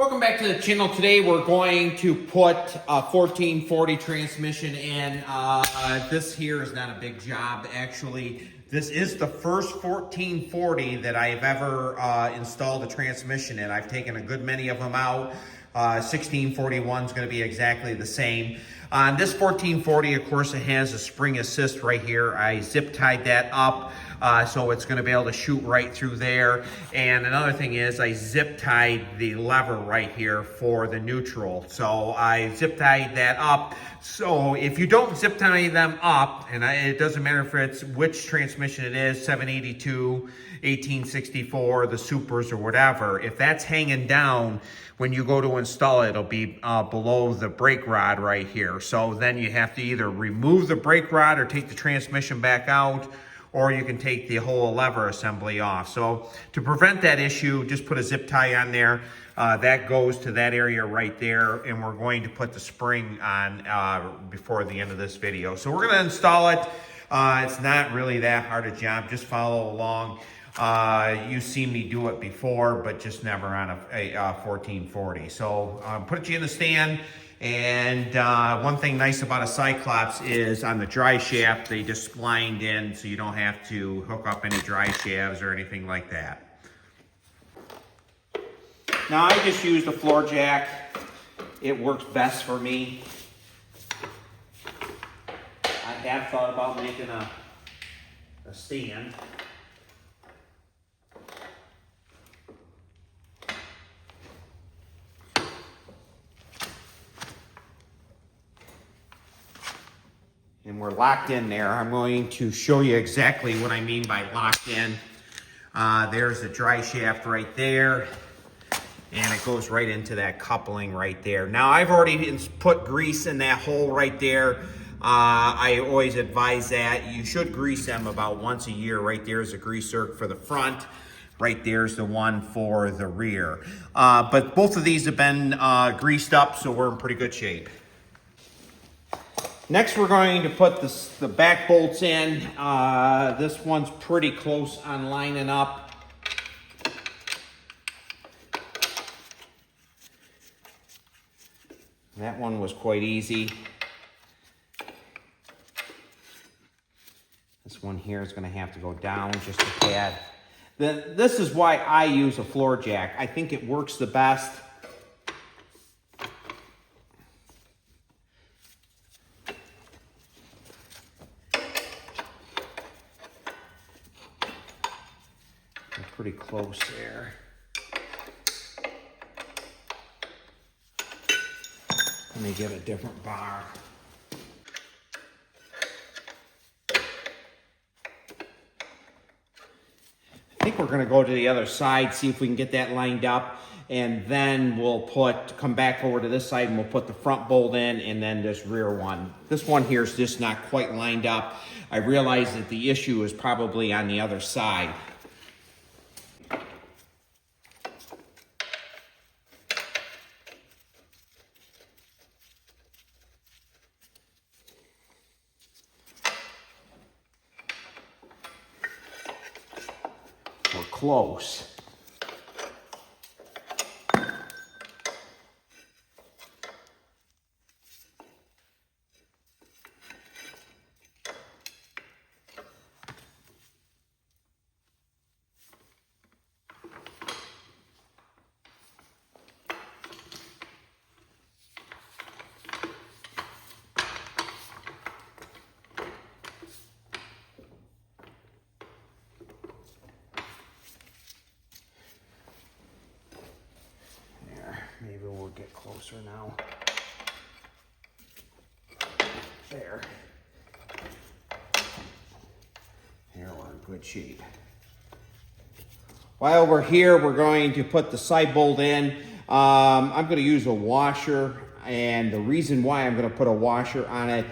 Welcome back to the channel. Today we're going to put a 1440 transmission in. This here is not a big job. Actually, this is the first 1440 that I've ever installed a transmission in. I've taken a good many of them out. 1641 is going to be exactly the same. On this 1440, of course, it has a spring assist right here. I zip tied that up so it's going to be able to shoot right through there. And another thing is I zip tied the lever right here for the neutral. So I zip tied that up. So if you don't zip tie them up, and it doesn't matter if it's which transmission it is, 782, 1864, the supers or whatever, if that's hanging down, when you go to install it, it'll be below the brake rod right here. So then you have to either remove the brake rod or take the transmission back out, or you can take the whole lever assembly off. So to prevent that issue, just put a zip tie on there. That goes to that area right there, and we're going to put the spring on before the end of this video. So we're gonna install it. It's not really that hard a job, just follow along. You've seen me do it before, but just never on a 1440. So put you in the stand. And one thing nice about a Cyclops is on the dry shaft, they just splined in so you don't have to hook up any dry shafts or anything like that. Now I just used a floor jack. It works best for me. I have thought about making a stand. And we're locked in there. I'm going to show you exactly what I mean by locked in. There's the dry shaft right there. And it goes right into that coupling right there. Now I've already put grease in that hole right there. I always advise that. You should grease them about once a year. Right there's a grease zerk for the front. Right there's the one for the rear. But both of these have been greased up, so we're in pretty good shape. Next, we're going to put the back bolts in. This one's pretty close on lining up. That one was quite easy. This one here is going to have to go down just a tad. This is why I use a floor jack. I think it works the best. Pretty close there. Let me get a different bar. I think we're going to go to the other side, see if we can get that lined up, and then we'll come back over to this side and we'll put the front bolt in and then this rear one. This one here is just not quite lined up. I realize that the issue is probably on the other side. We're close. Maybe we'll get closer now. There. Here we're in good shape. While we're here, we're going to put the side bolt in. I'm going to use a washer, and the reason why I'm going to put a washer on it,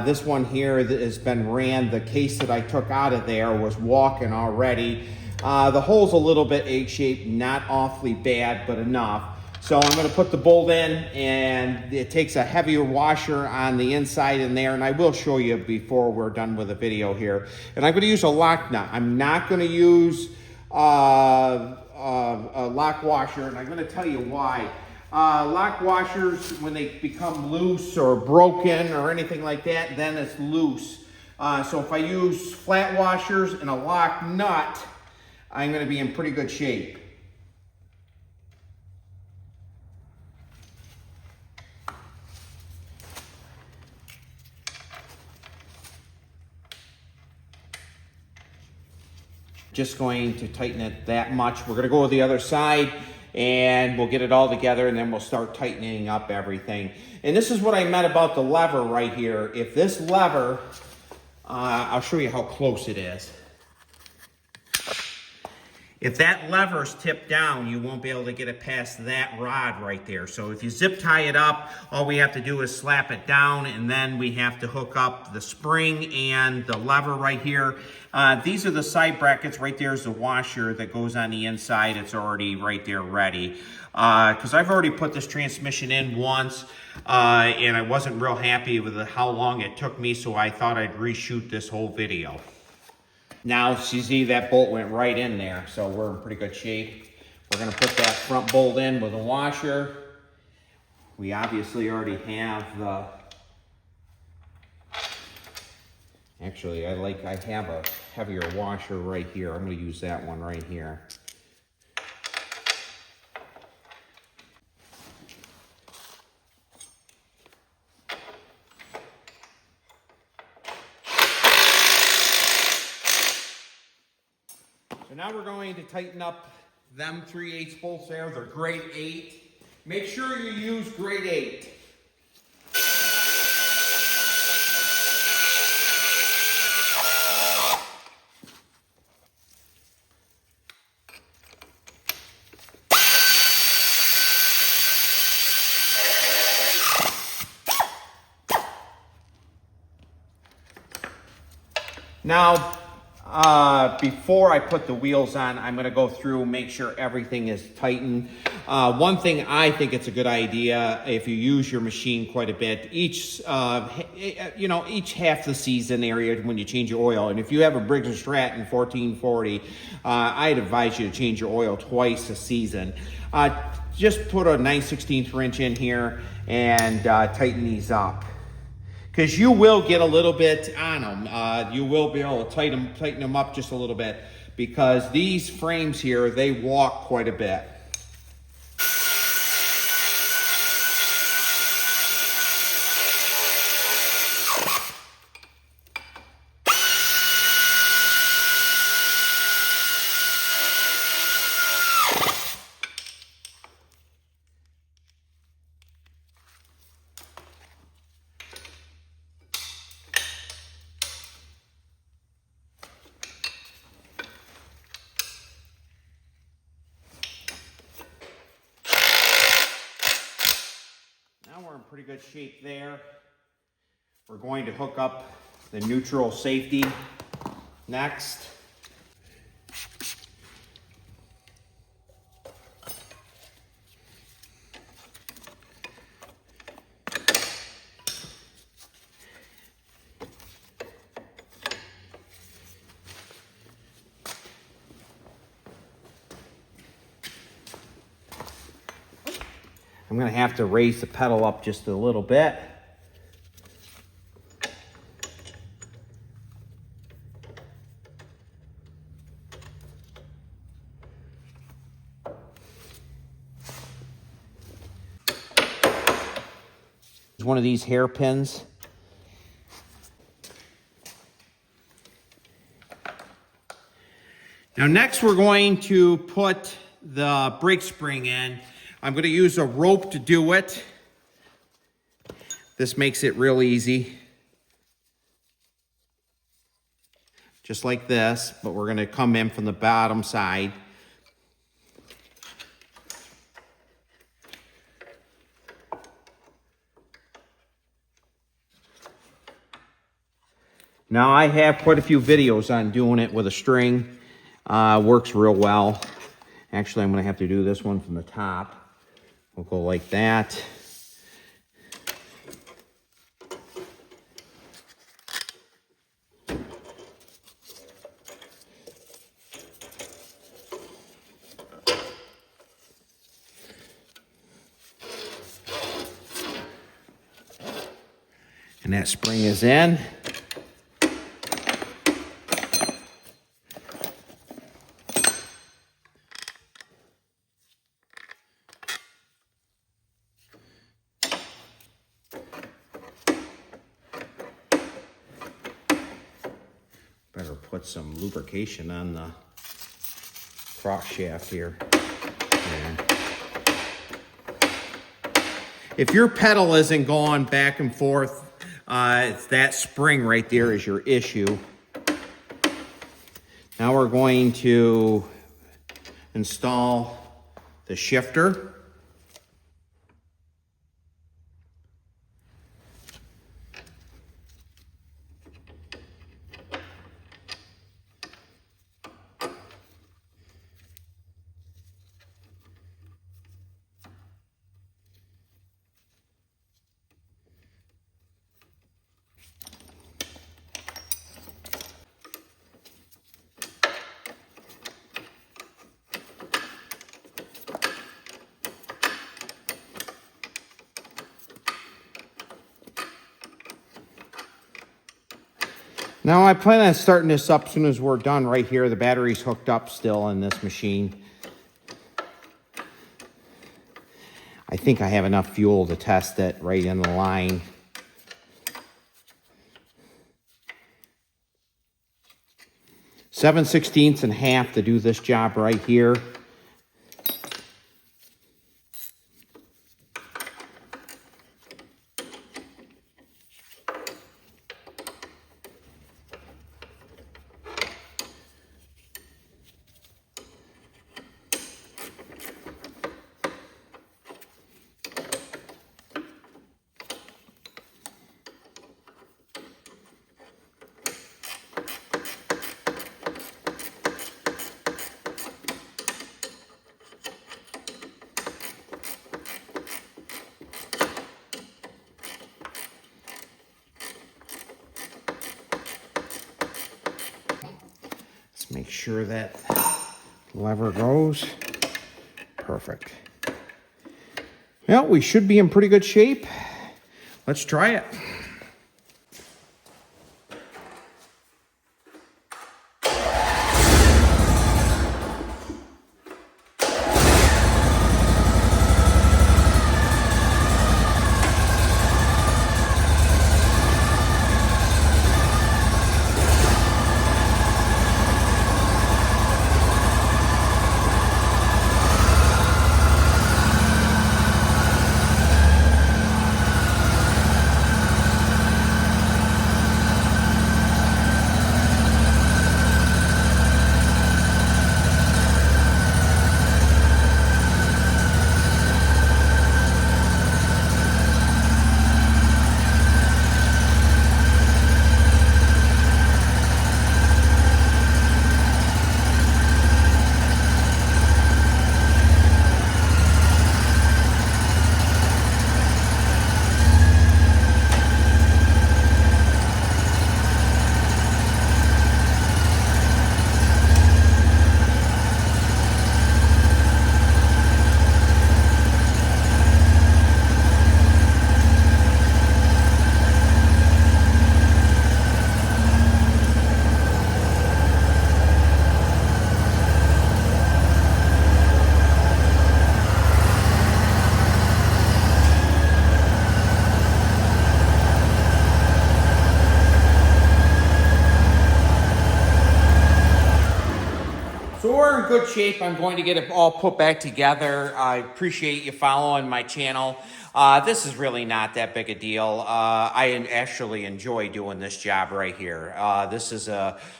this one here that has been ran, the case that I took out of there was walking already. The hole's a little bit egg-shaped, not awfully bad, but enough. So I'm going to put the bolt in, and it takes a heavier washer on the inside in there, and I will show you before we're done with the video here. And I'm going to use a lock nut. I'm not going to use a lock washer, and I'm going to tell you why. Lock washers, when they become loose or broken or anything like that, then it's loose. So if I use flat washers and a lock nut, I'm going to be in pretty good shape. Just going to tighten it that much. We're going to go to the other side and we'll get it all together and then we'll start tightening up everything. And this is what I meant about the lever right here. If this lever, I'll show you how close it is. If that lever's tipped down, you won't be able to get it past that rod right there. So if you zip tie it up, all we have to do is slap it down, and then we have to hook up the spring and the lever right here. These are the side brackets. Right there is the washer that goes on the inside. It's already right there ready. Because I've already put this transmission in once, and I wasn't real happy with how long it took me, so I thought I'd reshoot this whole video. Now, you see that bolt went right in there, so we're in pretty good shape. We're going to put that front bolt in with a washer. We obviously already have the... Actually, I have a heavier washer right here. I'm going to use that one right here. So now we're going to tighten up them 3/8 bolts there. They're grade 8. Make sure you use grade 8. Now, before I put the wheels on, I'm going to go through, make sure everything is tightened. One thing I think it's a good idea, if you use your machine quite a bit, each half the season area when you change your oil. And if you have a Briggs & Stratton 1440, I'd advise you to change your oil twice a season. Just put a 9/16 wrench in here and tighten these up. Because you will get a little bit on them. You will be able to tighten them up just a little bit, because these frames here, they walk quite a bit. Now we're in pretty good shape there. We're going to hook up the neutral safety next. I'm going to have to raise the pedal up just a little bit. There's one of these hairpins. Now next we're going to put the brake spring in. I'm going to use a rope to do it. This makes it real easy. Just like this, but we're going to come in from the bottom side. Now I have quite a few videos on doing it with a string. Works real well. Actually, I'm going to have to do this one from the top. We'll go like that. And that spring is in. Better put some lubrication on the cross shaft here. Yeah. If your pedal isn't going back and forth, it's that spring right there is your issue. Now we're going to install the shifter. Now I plan on starting this up as soon as we're done right here. The battery's hooked up still in this machine. I think I have enough fuel to test it right in the line. Seven sixteenths and half to do this job right here. Make sure that lever goes. Perfect. Well, we should be in pretty good shape. Let's try it. So we're in good shape. I'm going to get it all put back together. I appreciate you following my channel. This is really not that big a deal. I actually enjoy doing this job right here. This is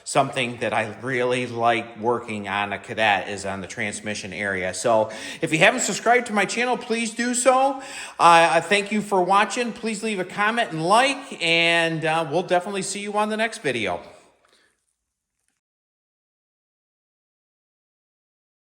something that I really like working on a Cadet, is on the transmission area. So if you haven't subscribed to my channel, please do so. I thank you for watching. Please leave a comment and like, and we'll definitely see you on the next video.